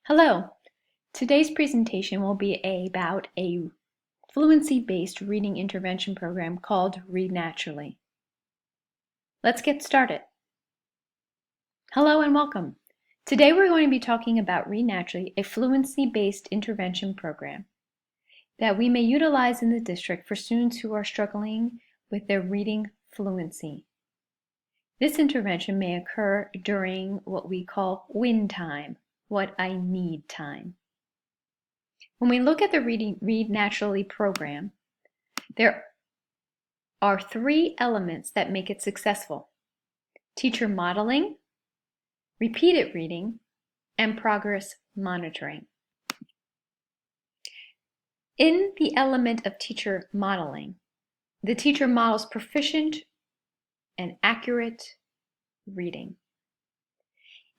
Hello. Today's presentation will be about a fluency-based reading intervention program called Read Naturally. Let's get started. Hello and welcome. Today we're going to be talking about Read Naturally, a fluency-based intervention program that we may utilize in the district for students who are struggling with their reading fluency. This intervention may occur during what we call win time, what I need time. When we look at the Read Naturally program, there are three elements that make it successful: teacher modeling, repeated reading, and progress monitoring. In the element of teacher modeling, the teacher models proficient and accurate reading,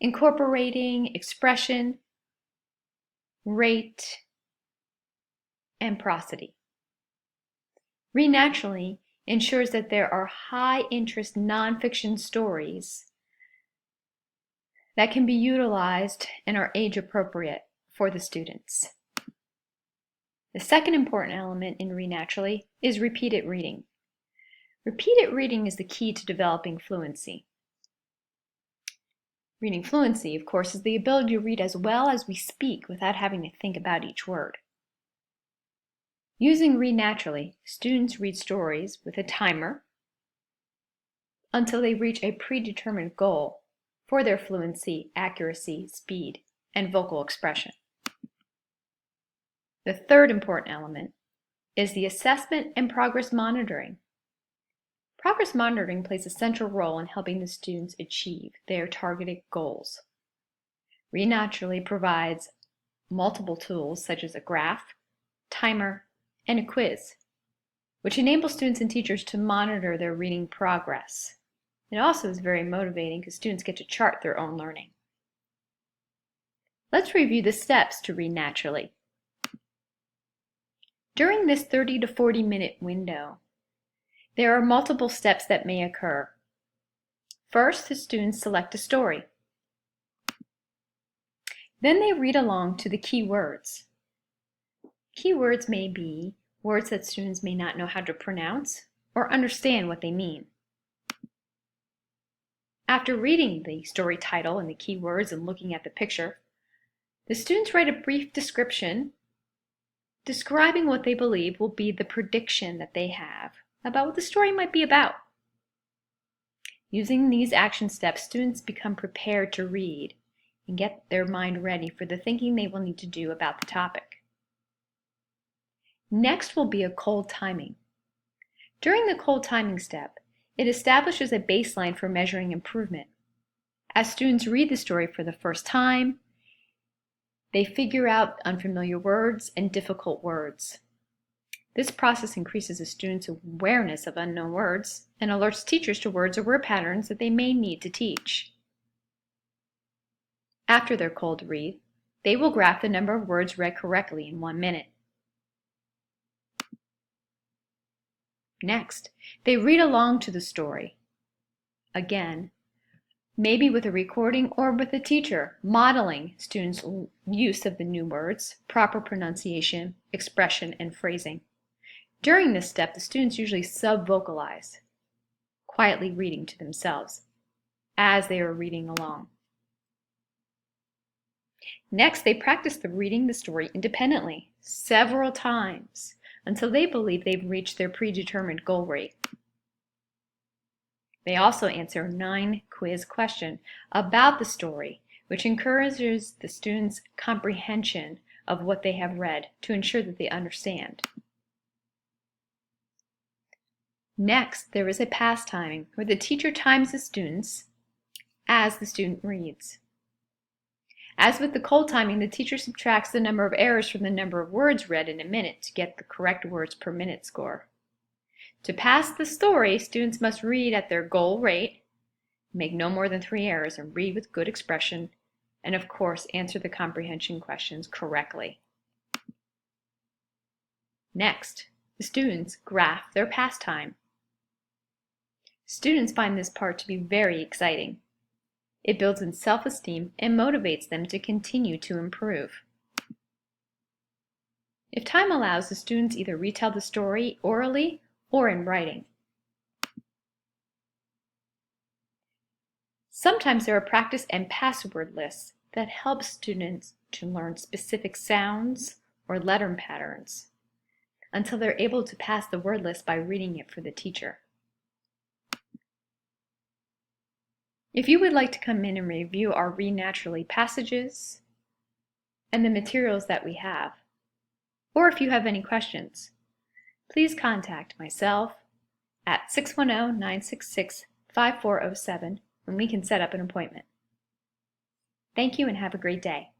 incorporating expression, rate, and prosody. Read Naturally ensures that there are high-interest nonfiction stories that can be utilized and are age-appropriate for the students. The second important element in Read Naturally is repeated reading. Repeated reading is the key to developing fluency. Reading fluency, of course, is the ability to read as well as we speak without having to think about each word. Using Read Naturally, students read stories with a timer until they reach a predetermined goal for their fluency, accuracy, speed, and vocal expression. The third important element is the assessment and progress monitoring. Progress monitoring plays a central role in helping the students achieve their targeted goals. Read Naturally provides multiple tools such as a graph, timer, and a quiz, which enables students and teachers to monitor their reading progress. It also is very motivating because students get to chart their own learning. Let's review the steps to Read Naturally. During this 30 to 40 minute window, there are multiple steps that may occur. First, the students select a story. Then they read along to the key words. Key words may be words that students may not know how to pronounce or understand what they mean. After reading the story title and the key words and looking at the picture, the students write a brief description describing what they believe will be the prediction that they have about what the story might be about. Using these action steps, students become prepared to read and get their mind ready for the thinking they will need to do about the topic. Next will be a cold timing. During the cold timing step, it establishes a baseline for measuring improvement. As students read the story for the first time, they figure out unfamiliar words and difficult words. This process increases a student's awareness of unknown words and alerts teachers to words or word patterns that they may need to teach. After their cold read, they will graph the number of words read correctly in 1 minute. Next, they read along to the story. Again, maybe with a recording or with a teacher, modeling students' use of the new words, proper pronunciation, expression, and phrasing. During this step, the students usually sub-vocalize, quietly reading to themselves as they are reading along. Next, they practice reading the story independently several times until they believe they've reached their predetermined goal rate. They also answer a 9-quiz question about the story, which encourages the students' comprehension of what they have read to ensure that they understand. Next, there is a pass timing, where the teacher times the students as the student reads. As with the cold timing, the teacher subtracts the number of errors from the number of words read in a minute to get the correct words per minute score. To pass the story, students must read at their goal rate, make no more than 3 errors, and read with good expression, and of course, answer the comprehension questions correctly. Next, the students graph their pass time. Students find this part to be very exciting. It builds in self-esteem and motivates them to continue to improve. If time allows, the students either retell the story orally or in writing. Sometimes there are practice and password lists that help students to learn specific sounds or letter patterns until they're able to pass the word list by reading it for the teacher. If you would like to come in and review our Read Naturally passages and the materials that we have, or if you have any questions, please contact myself at 610-966-5407 and we can set up an appointment. Thank you and have a great day.